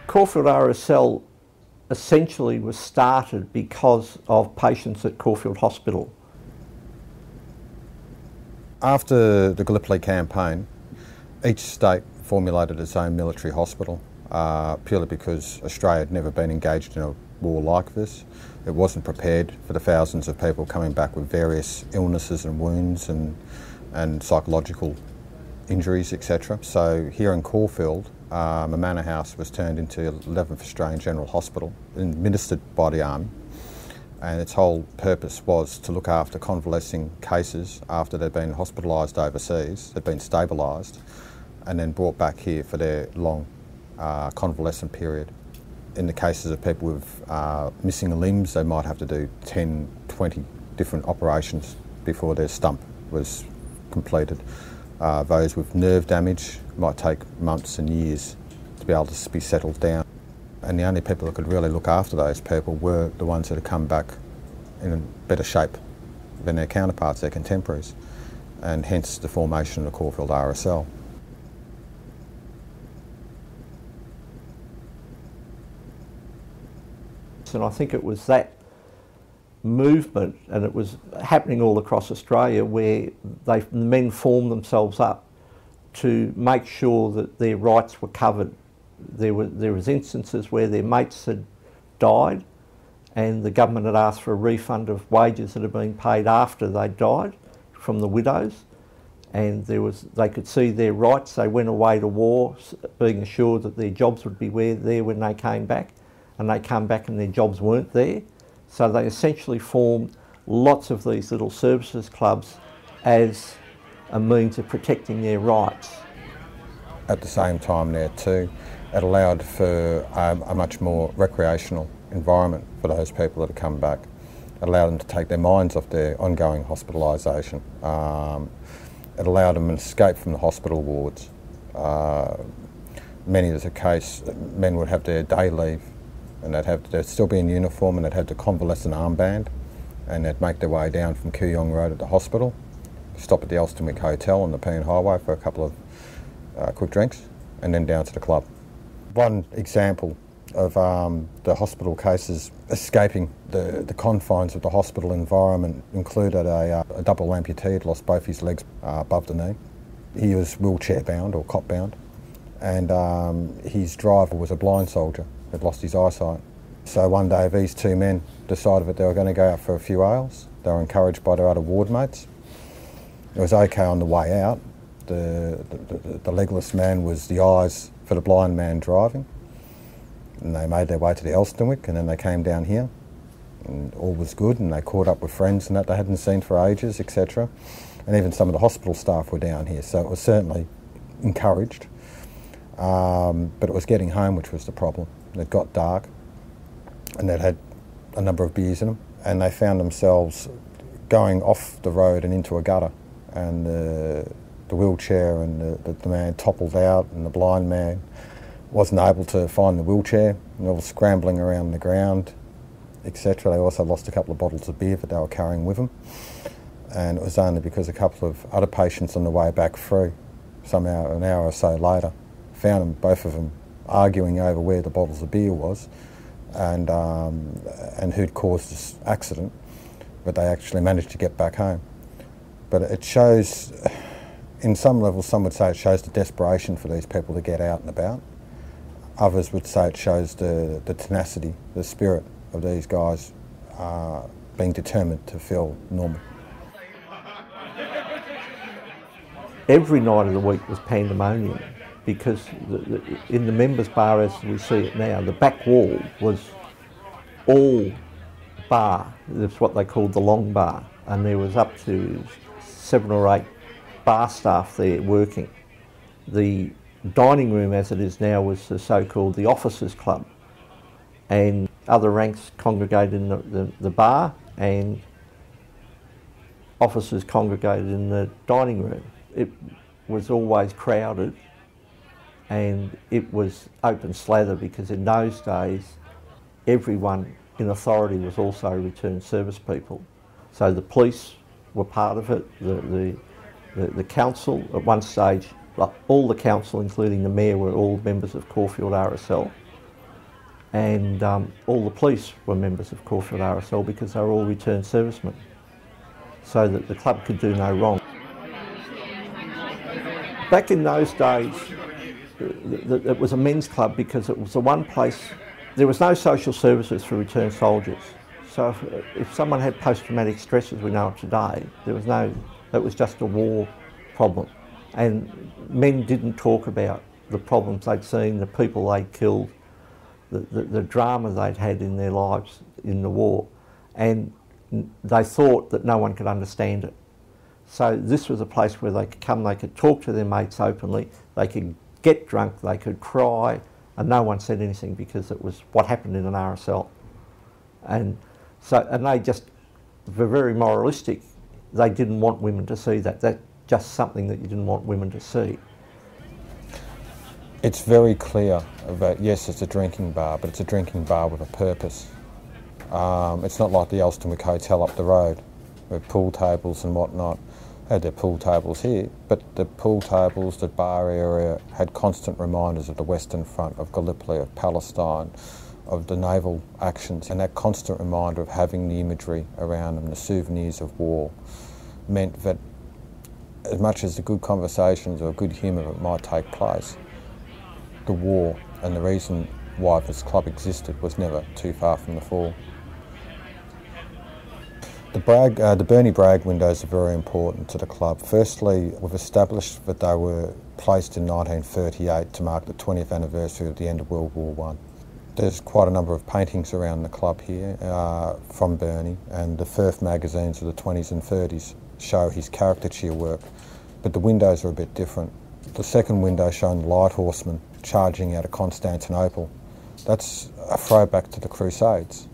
Caulfield RSL essentially was started because of patients at Caulfield Hospital. After the Gallipoli campaign, each state formulated its own military hospital, purely because Australia had never been engaged in a war like this. It wasn't prepared for the thousands of people coming back with various illnesses and wounds and psychological injuries, etc. So here in Caulfield, a manor house was turned into 11th Australian General Hospital, administered by the Army, and its whole purpose was to look after convalescing cases after they'd been hospitalised overseas, they'd been stabilised, and then brought back here for their long convalescent period. In the cases of people with missing limbs, they might have to do 10, 20 different operations before their stump was completed. Those with nerve damage might take months and years to be able to be settled down. And the only people that could really look after those people were the ones that had come back in better shape than their counterparts, their contemporaries, and hence the formation of the Caulfield RSL. And I think it was that movement, and it was happening all across Australia, where the men formed themselves up to make sure that their rights were covered. There was instances where their mates had died and the government had asked for a refund of wages that had been paid after they died from the widows, and they could see their rights. They went away to war being assured that their jobs would be there when they came back, and they come back and their jobs weren't there. So they essentially formed lots of these little services clubs as a means of protecting their rights. At the same time there too, it allowed for a much more recreational environment for those people that had come back. It allowed them to take their minds off their ongoing hospitalisation. It allowed them an escape from the hospital wards. Many of the case, men would have their day leave, and they'd still be in uniform, and they'd have the convalescent armband, and they'd make their way down from Kooyong Road at the hospital, stop at the Elstonwick Hotel on the Pean Highway for a couple of quick drinks, and then down to the club. One example of the hospital cases escaping the confines of the hospital environment included a double amputee had lost both his legs above the knee. He was wheelchair bound or cot bound, and his driver was a blind soldier, had lost his eyesight. So one day these two men decided that they were going to go out for a few ales. They were encouraged by their other ward mates. It was okay on the way out. The legless man was the eyes for the blind man driving. And they made their way to the Elstonwick, and then they came down here, and all was good, and they caught up with friends and that they hadn't seen for ages, etc. And even some of the hospital staff were down here, so it was certainly encouraged. But it was getting home which was the problem. It got dark, and they'd had a number of beers in them, and they found themselves going off the road and into a gutter, and the wheelchair and the man toppled out, and the blind man wasn't able to find the wheelchair, and they were scrambling around the ground, etc. They also lost a couple of bottles of beer that they were carrying with them, and it was only because a couple of other patients on the way back through, somehow an hour or so later, found them, both of them arguing over where the bottles of beer was and who'd caused this accident, but they actually managed to get back home. But it shows, in some levels, some would say it shows the desperation for these people to get out and about. Others would say it shows the tenacity, the spirit of these guys being determined to feel normal. Every night of the week was pandemonium, because in the members' bar as we see it now, the back wall was all bar. That's what they called the long bar, and there was up to 7 or 8 bar staff there working. The dining room as it is now was the so-called the officers' club, and other ranks congregated in the bar, and officers congregated in the dining room. It was always crowded, and it was open slather, because in those days everyone in authority was also returned service people. So the police were part of it, the council at one stage, all the council including the mayor were all members of Caulfield RSL. and all the police were members of Caulfield RSL because they were all returned servicemen, so that the club could do no wrong. Back in those days, it was a men's club because it was the one place, there was no social services for returned soldiers. So if someone had post-traumatic stress, as we know it today, that was just a war problem. And men didn't talk about the problems they'd seen, the people they'd killed, the drama they'd had in their lives in the war. And they thought that no one could understand it. So this was a place where they could come, they could talk to their mates openly, they could get drunk, they could cry, and no one said anything because it was what happened in an RSL. And they just were very moralistic. They didn't want women to see that. That's just something that you didn't want women to see. It's very clear that, yes, it's a drinking bar, but it's a drinking bar with a purpose. It's not like the Elsternwick Hotel up the road, with pool tables and whatnot. Had their pool tables here, but the pool tables, the bar area, had constant reminders of the Western Front, of Gallipoli, of Palestine, of the naval actions, and that constant reminder of having the imagery around them, the souvenirs of war, meant that as much as the good conversations or good humour that might take place, the war and the reason why this club existed was never too far from the fore. The Bernie Bragg windows are very important to the club. Firstly, we've established that they were placed in 1938 to mark the 20th anniversary of the end of World War I. There's quite a number of paintings around the club here from Bernie, and the Firth magazines of the 20s and 30s show his caricature work, but the windows are a bit different. The second window showing the light horsemen charging out of Constantinople. That's a throwback to the Crusades,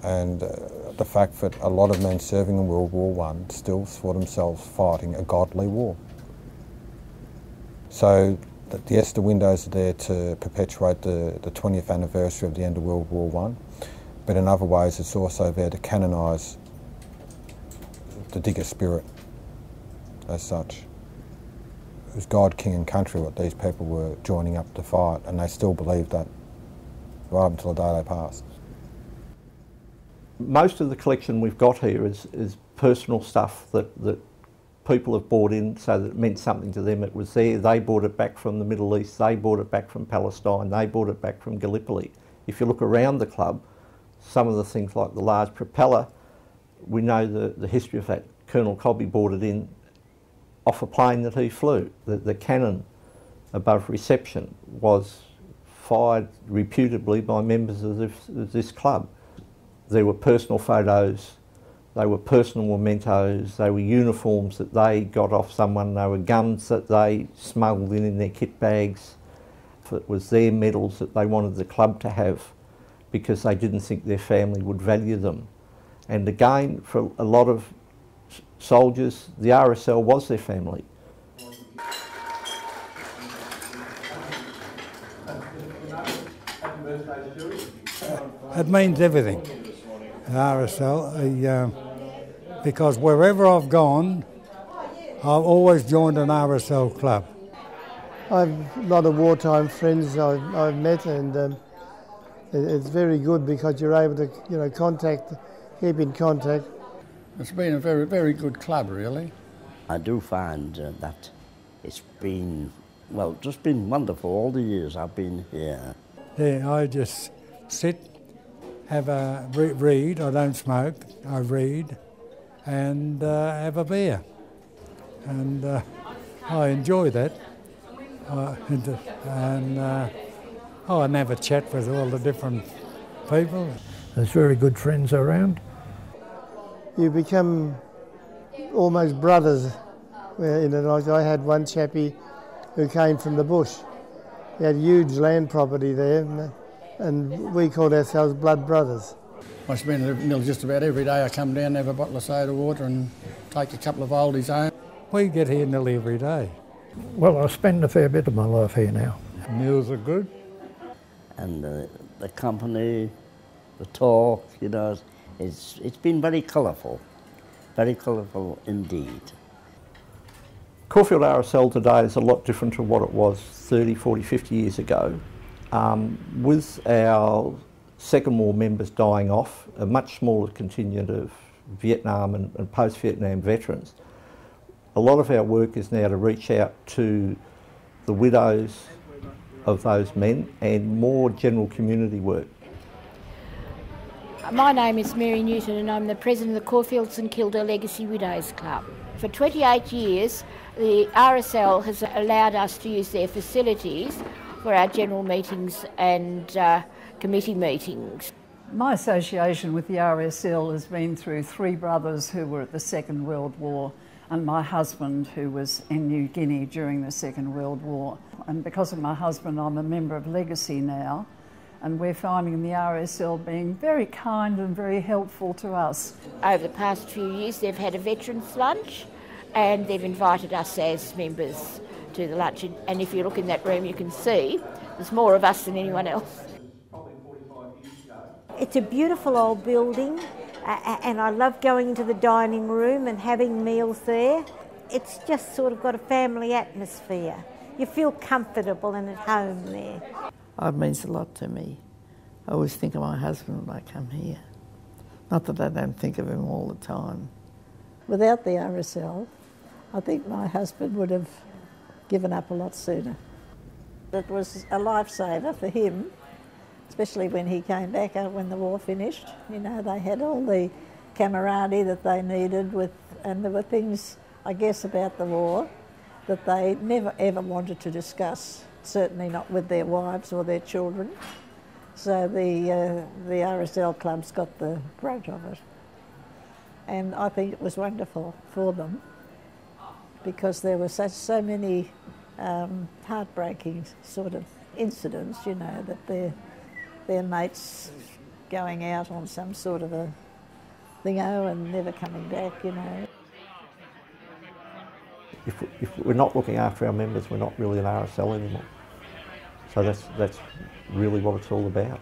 and the fact that a lot of men serving in World War I still saw themselves fighting a godly war. So, yes, the windows are there to perpetuate the 20th anniversary of the end of World War I, but in other ways it's also there to canonise the digger spirit as such. It was God, King and Country what these people were joining up to fight, and they still believe that right up until the day they passed. Most of the collection we've got here is personal stuff that people have brought in so that it meant something to them. It was there, they brought it back from the Middle East, they brought it back from Palestine, they brought it back from Gallipoli. If you look around the club, some of the things like the large propeller, we know the history of that. Colonel Cobby brought it in off a plane that he flew. The cannon above reception was fired reputably by members of this club. There were personal photos, they were personal mementos, they were uniforms that they got off someone, they were guns that they smuggled in their kit bags. It was their medals that they wanted the club to have because they didn't think their family would value them. And again, for a lot of soldiers, the RSL was their family. It means everything, the RSL, because wherever I've gone, I've always joined an RSL club. I've a lot of wartime friends I've met, and it's very good because you're able to, keep in contact. It's been a very, very good club, really. I do find that it's been, just been wonderful all the years I've been here. Yeah, I just sit, have a read. I don't smoke. I read and have a beer, and I enjoy that. And have a chat with all the different people. There's very good friends around. You become almost brothers. Like I had one chappie who came from the bush. He had huge land property there, and we called ourselves blood brothers. I spend nearly just about every day. I come down, have a bottle of soda water and take a couple of oldies home. We get here nearly every day. Well, I spend a fair bit of my life here now. Meals are good. And the company, the talk, it's been very colourful indeed. Caulfield RSL today is a lot different to what it was 30, 40, 50 years ago. With our Second War members dying off, a much smaller contingent of Vietnam and post-Vietnam veterans, a lot of our work is now to reach out to the widows of those men and more general community work. My name is Mary Newton and I'm the President of the Caulfield St Kilda Legacy Widows Club. For 28 years the RSL has allowed us to use their facilities for our general meetings and committee meetings. My association with the RSL has been through three brothers who were at the Second World War and my husband who was in New Guinea during the Second World War. And because of my husband I'm a member of Legacy now, and we're finding the RSL being very kind and very helpful to us. Over the past few years they've had a veterans lunch and they've invited us as members to the lunch, and if you look in that room you can see there's more of us than anyone else. It's a beautiful old building and I love going into the dining room and having meals there. It's just sort of got a family atmosphere. You feel comfortable and at home there. It means a lot to me. I always think of my husband when I come here. Not that I don't think of him all the time. Without the RSL, I think my husband would have given up a lot sooner. It was a lifesaver for him, especially when he came back when the war finished. You know, they had all the camaraderie that they needed and there were things, I guess, about the war that they never ever wanted to discuss. Certainly not with their wives or their children. So the RSL club's got the brunt of it. And I think it was wonderful for them because there were so many heartbreaking sort of incidents, you know, that their mates going out on some sort of a thingo and never coming back, you know. If we're not looking after our members, we're not really an RSL anymore. So that's really what it's all about.